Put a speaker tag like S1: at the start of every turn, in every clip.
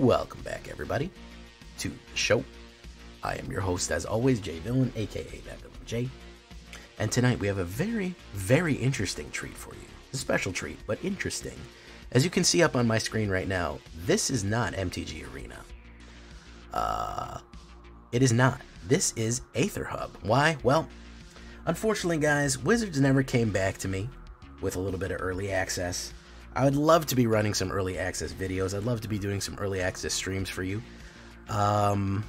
S1: Welcome back, everybody, to the show. I am your host, as always, Jay Villain, aka That Villain J. And tonight we have a very, very interesting treat for you. A special treat, but interesting. As you can see up on my screen right now, this is not MTG Arena. It is not. This is AetherHub. Why? Well, unfortunately, guys, Wizards never came back to me with a little bit of early access. I would love to be running some early access videos. I'd love to be doing some early access streams for you. But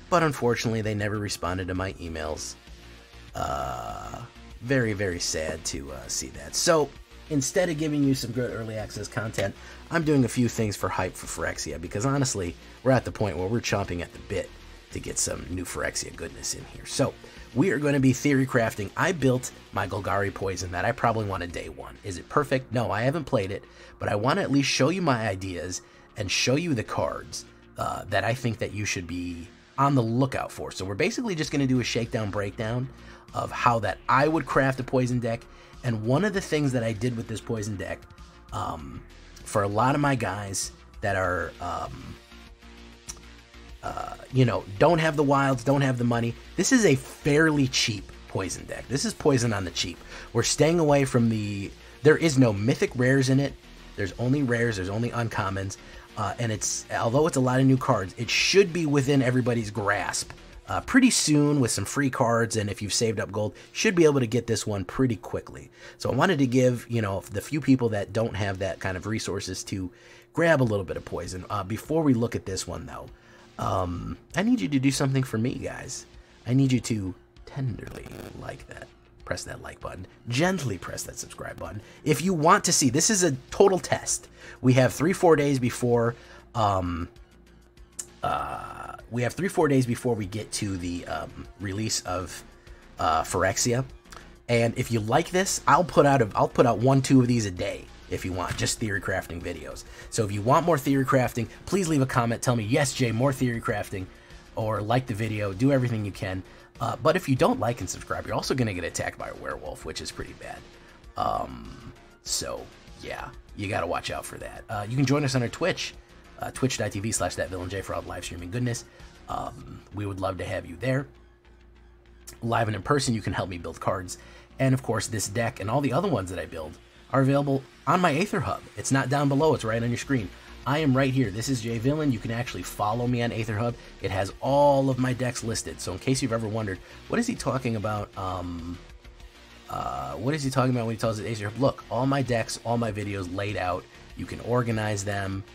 S1: unfortunately, they never responded to my emails. Very, very sad to see that. So, instead of giving you some good early access content, I'm doing a few things for hype for Phyrexia, because honestly, we're at the point where we're chomping at the bit to get some new Phyrexia goodness in here. So, we are going to be theory crafting. I built my Golgari poison that I probably wanted day one. Is it perfect? No, I haven't played it, but I want to at least show you my ideas and show you the cards that I think that you should be on the lookout for. So we're basically just going to do a shakedown breakdown of how that I would craft a poison deck. And one of the things that I did with this poison deck, for a lot of my guys that are, you know, don't have the wilds, don't have the money, this is a fairly cheap poison deck. This is poison on the cheap. We're staying away from there is no mythic rares in it. There's only rares, there's only uncommons. And although it's a lot of new cards, it should be within everybody's grasp pretty soon with some free cards, and if you've saved up gold, should be able to get this one pretty quickly. So I wanted to give, you know, the few people that don't have that kind of resources to grab a little bit of poison. Before we look at this one, though, I need you to do something for me, guys. I need you to tenderly like that. Press that like button. Gently press that subscribe button. If you want to see, this is a total test. We have 3-4 days before, we have 3-4 days before we get to the release of Phyrexia. And if you like this, I'll put out 1-2 of these a day if you want, just theory crafting videos. So if you want more theory crafting, please leave a comment. Tell me, yes, Jay, more theory crafting, or like the video. Do everything you can. But if you don't like and subscribe, you're also going to get attacked by a werewolf, which is pretty bad. So, yeah, you got to watch out for that. You can join us on our Twitch, twitch.tv/thatvillainj for all the live streaming goodness. We would love to have you there. Live and in person, you can help me build cards. And, of course, this deck and all the other ones that I build are available on my AetherHub. It's not down below. It's right on your screen. I am right here. This is Jay Villain. You can actually follow me on AetherHub. It has all of my decks listed. So in case you've ever wondered, what is he talking about? What is he talking about when he tells us AetherHub? Look, all my decks, all my videos laid out. You can organize them.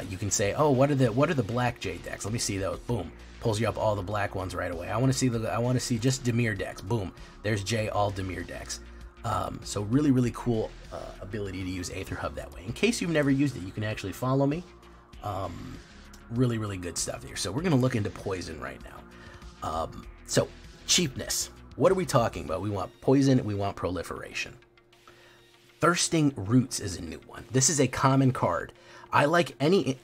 S1: You can say, oh, what are the black J decks? Let me see those. Boom, pulls you up all the black ones right away. I want to see just Dimir decks. Boom, there's J, all Dimir decks. So really, really cool ability to use AetherHub that way. In case you've never used it, you can actually follow me. Really, really good stuff here. So we're going to look into poison right now. So cheapness. What are we talking about? We want poison. We want proliferation. Thirsting Roots is a new one. This is a common card. I like any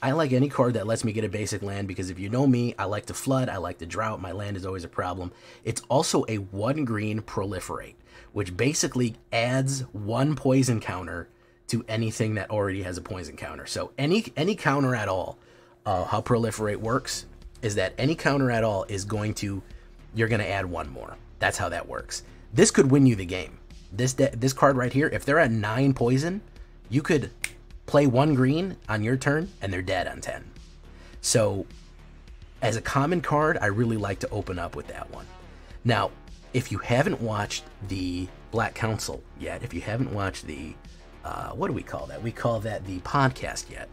S1: card that lets me get a basic land, because if you know me, I like to flood, I like to drought, my land is always a problem. It's also a 1-green proliferate, which basically adds 1 poison counter to anything that already has a poison counter. So any counter at all, how proliferate works is that any counter at all is you're going to add 1 more. That's how that works. This could win you the game. This card right here, if they're at 9 poison, you could play 1 green on your turn and they're dead on 10. So as a common card, I really like to open up with that one. Now, if you haven't watched the Black Council yet, if you haven't watched the, what do we call that? We call that the podcast yet.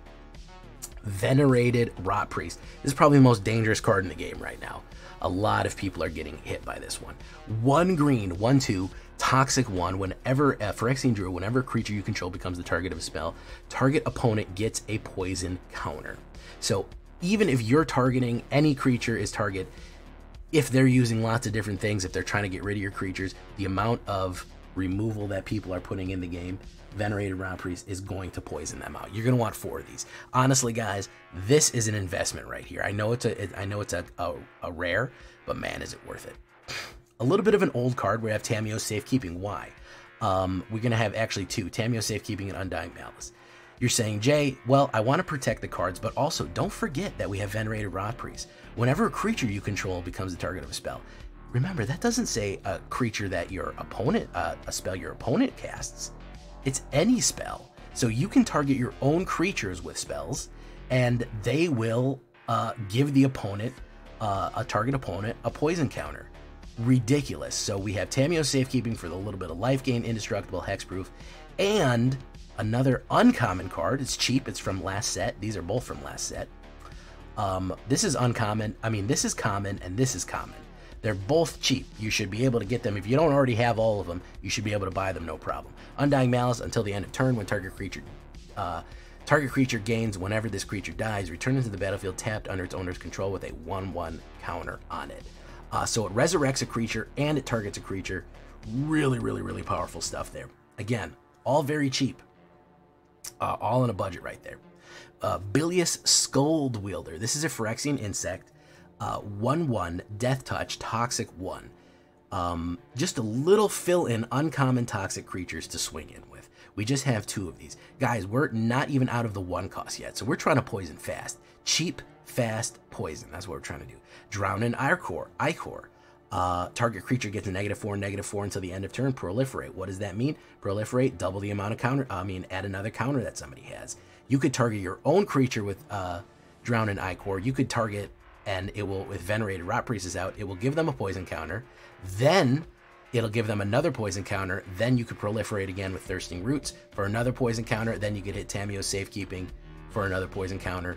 S1: Venerated Rot Priest. This is probably the most dangerous card in the game right now. A lot of people are getting hit by this one. 1 green, 1/2, Toxic 1. Whenever a Phyrexian Druid, whenever a creature you control becomes the target of a spell, target opponent gets a poison counter. So even if you're targeting, any creature is target, if they're using lots of different things, if they're trying to get rid of your creatures, the amount of removal that people are putting in the game, Venerated Rot Priest is going to poison them out. You're going to want 4 of these. Honestly, guys, this is an investment right here. I know it's a rare, but man, is it worth it. A little bit of an old card. We have Tamiyo's Safekeeping. Why? We're going to have actually 2, Tamiyo's Safekeeping and Undying Malice. You're saying, Jay, well, I want to protect the cards, but also don't forget that we have Venerated Rot Priest. Whenever a creature you control becomes the target of a spell, remember, that doesn't say a creature that your opponent, a spell your opponent casts. It's any spell. So you can target your own creatures with spells, and they will give the opponent, a target opponent, a poison counter. Ridiculous. So we have Tamiyo's Safekeeping for the little bit of life gain, indestructible, hexproof, and another uncommon card. It's cheap. It's from last set. These are both from last set. This is uncommon. I mean, this is common and this is common. They're both cheap. You should be able to get them. If you don't already have all of them, you should be able to buy them, no problem. Undying Malice until the end of turn. When target creature gains, whenever this creature dies, return into the battlefield tapped under its owner's control with a 1/1 counter on it. So it resurrects a creature and it targets a creature. Really, really, really powerful stuff there. Again, all very cheap. All in a budget right there. Bilious Scold Wielder. This is a Phyrexian insect. 1/1, Death Touch, Toxic 1. Just a little fill-in uncommon toxic creatures to swing in with. We just have 2 of these. Guys, we're not even out of the 1 cost yet, so we're trying to poison fast. Cheap, fast poison. That's what we're trying to do. Drown in Ichor. Target creature gets a -4/-4 until the end of turn. Proliferate. What does that mean? Proliferate, double the amount of counter. Add another counter that somebody has. You could target your own creature with Drown in Ichor. You could target, and it will, with Venerated Rot Priest is out, it will give them a poison counter. Then it'll give them another poison counter. Then you could proliferate again with Thirsting Roots for another poison counter. Then you could hit Tamiyo's Safekeeping for another poison counter.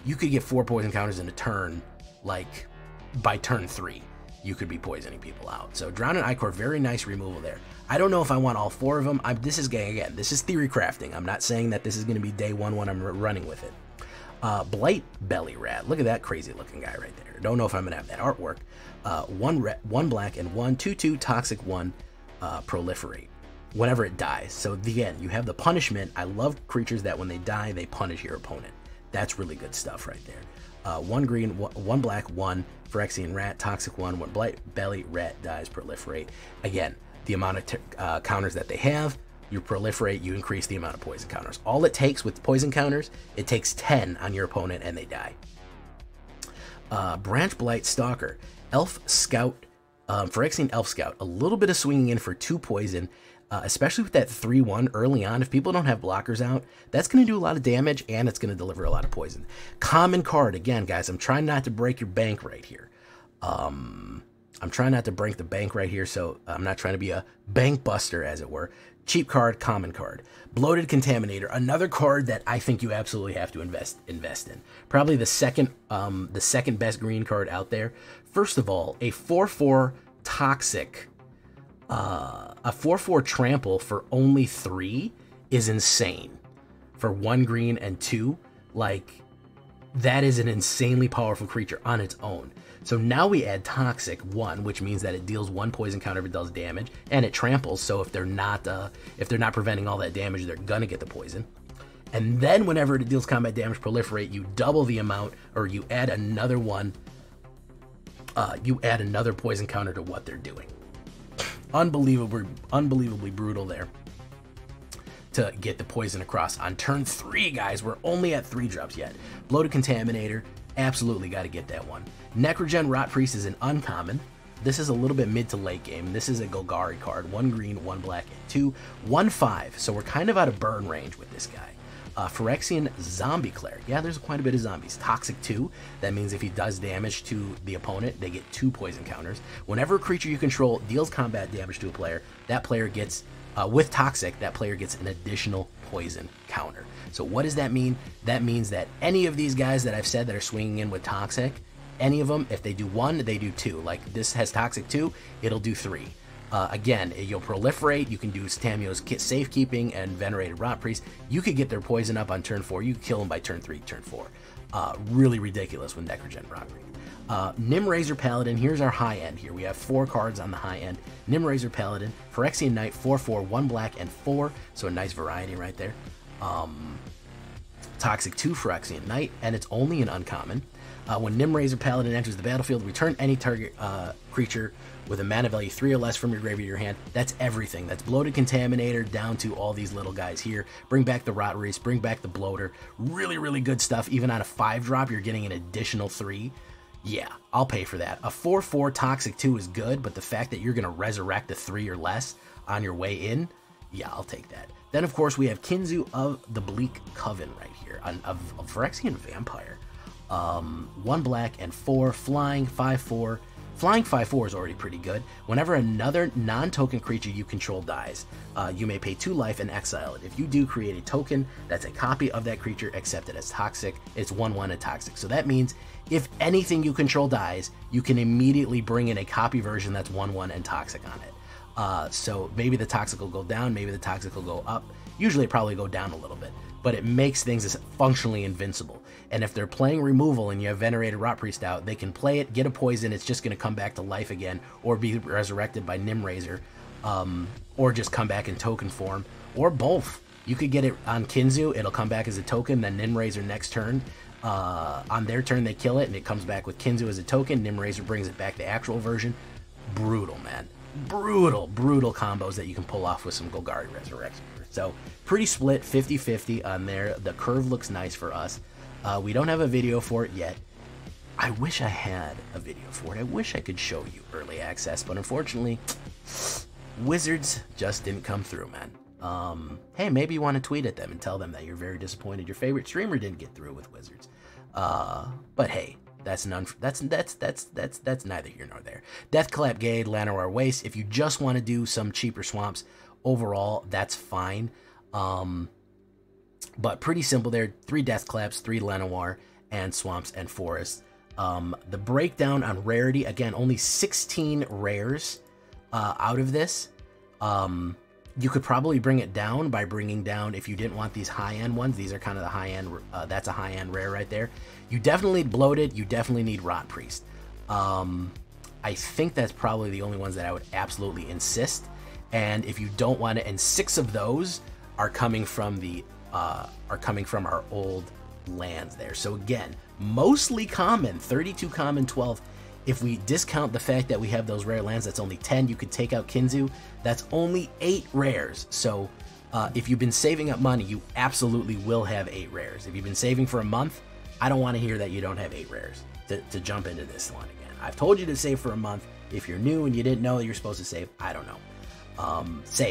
S1: You could get 4 poison counters in a turn, like by turn 3. You could be poisoning people out. So Drown in Ichor, very nice removal there. I don't know if I want all 4 of them. This is theory crafting. I'm not saying that this is going to be day 1 when I'm running with it. Blight Belly Rat. Look at that crazy looking guy right there. Don't know if I'm going to have that artwork. 1 black and 1 2/2 Toxic 1 Proliferate whenever it dies. So again, you have the punishment. I love creatures that when they die, they punish your opponent. That's really good stuff right there. 1 green, 1 black, 1 Phyrexian Rat, Toxic 1, when Blight Belly Rat dies, Proliferate. Again, the amount of counters that they have, you proliferate, you increase the amount of poison counters. All it takes with poison counters, it takes 10 on your opponent and they die. Branch Blight Stalker, Elf Scout, Phyrexian Elf Scout, a little bit of swinging in for 2 poison, especially with that 3/1 early on. If people don't have blockers out, that's going to do a lot of damage and it's going to deliver a lot of poison. Common card, again, guys, I'm trying not to break your bank right here. I'm trying not to break the bank right here, so I'm not trying to be a bank buster, as it were. Cheap card, common card. Bloated Contaminator, another card that I think you absolutely have to invest in. Probably the second best green card out there. First of all, a 4/4 toxic, a 4/4 trample for only 3 is insane. For 1 green and 2, like, that is an insanely powerful creature on its own. So now we add Toxic 1, which means that it deals 1 poison counter if it does damage, and it tramples. So if they're not preventing all that damage, they're gonna get the poison. And then whenever it deals combat damage, Proliferate, you double the amount, or you add another one. You add another poison counter to what they're doing. Unbelievably brutal there to get the poison across. On turn 3, guys, we're only at 3 drops yet. Bloated Contaminator, absolutely got to get that one. Necrogen Rot Priest is an uncommon. This is a little bit mid to late game. This is a Golgari card. 1 green, 1 black, and 2. 1/5, so we're kind of out of burn range with this guy. Phyrexian Zombie Cleric. Yeah, there's quite a bit of zombies. Toxic 2, that means if he does damage to the opponent, they get 2 poison counters. Whenever a creature you control deals combat damage to a player, that player gets, with Toxic, that player gets an additional poison counter. So what does that mean? That means that any of these guys that I've said that are swinging in with Toxic, any of them, if they do 1, they do 2. Like this has Toxic 2, it'll do 3. Again, you'll proliferate. You can do Tamiyo's Safekeeping and Venerated Rot Priest. You could get their poison up on turn 4. You could kill them by turn 3, turn 4. Really ridiculous with Necrogen Rot Priest. Nim Razor Paladin. Here's our high end here. We have 4 cards on the high end. Nim Razor Paladin, Phyrexian Knight, 4/4, 1 black and 4. So a nice variety right there. Toxic 2 Phyrexian Knight, and it's only an uncommon. When Nimraiser Paladin enters the battlefield, return any target creature with a mana value 3 or less from your graveyard to your hand. That's everything. That's Bloated Contaminator down to all these little guys here. Bring back the Rot Reese, bring back the Bloater. Really, really good stuff. Even on a 5-drop, you're getting an additional 3. Yeah, I'll pay for that. A 4/4 Toxic 2 is good, but the fact that you're going to resurrect a 3 or less on your way in, yeah, I'll take that. Then, of course, we have Kinzu of the Bleak Coven right here, of Phyrexian Vampire. 1 black and 4 flying, 5/4. Flying 5/4 is already pretty good. Whenever another non-token creature you control dies, you may pay 2 life and exile it. If you do, create a token that's a copy of that creature, accept it as toxic. It's 1/1 and toxic. So that means if anything you control dies, you can immediately bring in a copy version that's 1/1 and toxic on it. So maybe the toxic will go down, maybe the toxic will go up. Usually it probably go down a little bit, but it makes things functionally invincible. And if they're playing removal and you have Venerated Rot Priest out, they can play it, get a poison, it's just going to come back to life again, or be resurrected by Nimraiser, or just come back in token form, or both. You could get it on Kinzu, it'll come back as a token, then Nimraiser next turn. On their turn, they kill it, and it comes back with Kinzu as a token. Nimraiser brings it back to actual version. Brutal, man. Brutal combos that you can pull off with some Golgari Resurrection. So, pretty split, 50-50 on there. The curve looks nice for us. We don't have a video for it yet. I wish I had a video for it. I wish I could show you early access, but unfortunately, Wizards just didn't come through, man. Hey, maybe you want to tweet at them and tell them that you're very disappointed your favorite streamer didn't get through with Wizards. But hey, that's neither here nor there. Deathclap Gade, Llanowar Waste. If you just want to do some cheaper swamps, overall, that's fine. But pretty simple there. 3 Deathclaps, 3 Llanowar, and swamps and forests. The breakdown on rarity, again, only 16 rares out of this. You could probably bring it down by bringing down, if you didn't want these high-end ones, these are kind of the high-end, that's a high-end rare right there. You definitely need Bloated, you definitely need Rot Priest. I think that's probably the only ones that I would absolutely insist. And if you don't want it, and 6 of those are coming from our old lands there. So again, mostly common, 32 common, 12. If we discount the fact that we have those rare lands, that's only 10. You could take out Kinzu. That's only 8 rares. So if you've been saving up money, you absolutely will have 8 rares. If you've been saving for a month, I don't want to hear that you don't have 8 rares to jump into this one again. I've told you to save for a month. If you're new and you didn't know that you're supposed to save, I don't know.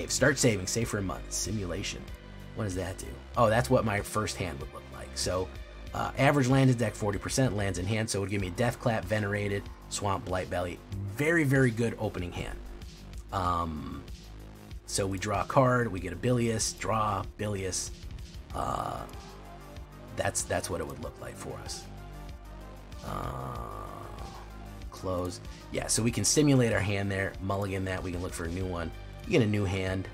S1: Start saving, save for a month. Simulation. What does that do? Oh, that's what my first hand would look like. So average land is deck 40%, lands in hand, so it would give me a Deathclap, Venerated, Swamp, Blightbelly. Very, very good opening hand. So we draw a card, we get a Bilious, draw, Bilious. That's what it would look like for us. Close. Yeah, so we can stimulate our hand there, mulligan that, we can look for a new one. You get a new hand.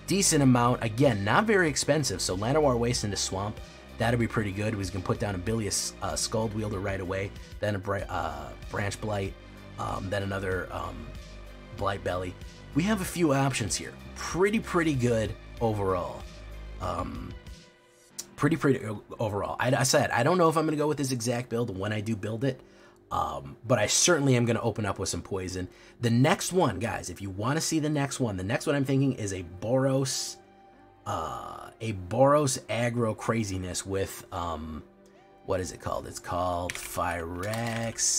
S1: Decent amount, again, not very expensive, so Llanowar Waste into Swamp, that'll be pretty good. We can put down a Bilious Skull Wielder right away, then a Branch Blight, then another Blightbelly. We have a few options here. Pretty good overall. Pretty overall. I said, I don't know if I'm going to go with this exact build when I do build it, but I certainly am going to open up with some poison. The next one, guys, if you want to see the next one I'm thinking is a Boros aggro craziness with, what is it called? It's called Phyrexian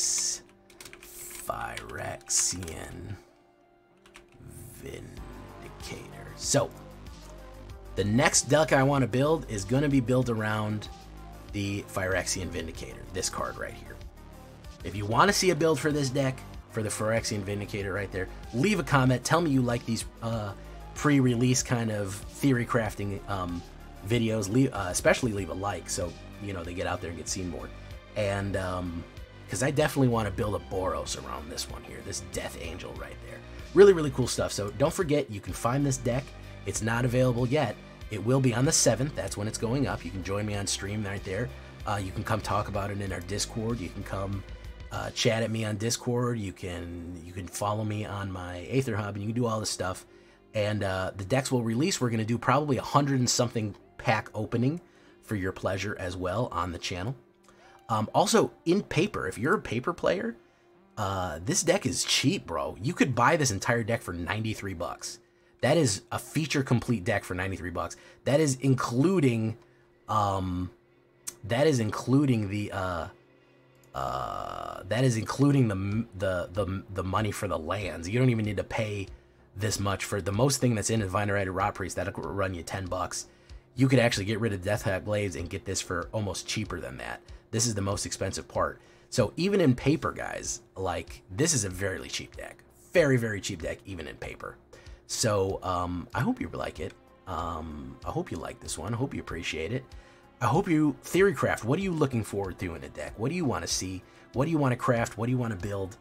S1: Vindicator. So, the next deck I want to build is going to be built around the Phyrexian Vindicator, this card right here. If you want to see a build for this deck, for the Phyrexian Vindicator right there, leave a comment. Tell me you like these pre-release kind of theory crafting videos. Especially leave a like so you know they get out there and get seen more. And because I definitely want to build a Boros around this one here, this Death Angel right there. Really cool stuff. So don't forget, you can find this deck. It's not available yet. It will be on the 7th. That's when it's going up. You can join me on stream right there. You can come talk about it in our Discord. You can come chat at me on Discord. You can follow me on my AetherHub, and you can do all this stuff. And the decks will release. We're going to do probably 100 and something pack opening for your pleasure as well on the channel. Also, in paper, if you're a paper player, this deck is cheap, bro. You could buy this entire deck for 93 bucks. That is a feature complete deck for 93 bucks. That is including the money for the lands. You don't even need to pay this much for the most thing that's in Invigorated Rot Priest. That'll run you 10 bucks. You could actually get rid of Deathhack Blades and get this for almost cheaper than that. This is the most expensive part. So even in paper, guys, like, this is a very cheap deck. Very, very cheap deck, even in paper. So I hope you like it. I hope you like this one. I hope you appreciate it. I hope you theorycraft. What are you looking forward to in a deck? What do you want to see? What do you want to craft? What do you want to build?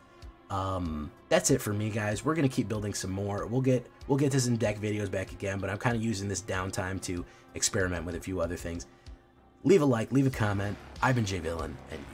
S1: That's it for me, guys. We're gonna keep building some more. We'll get this in deck videos back again, but I'm kind of using this downtime to experiment with a few other things. Leave a like, leave a comment. I've been J Villain, and you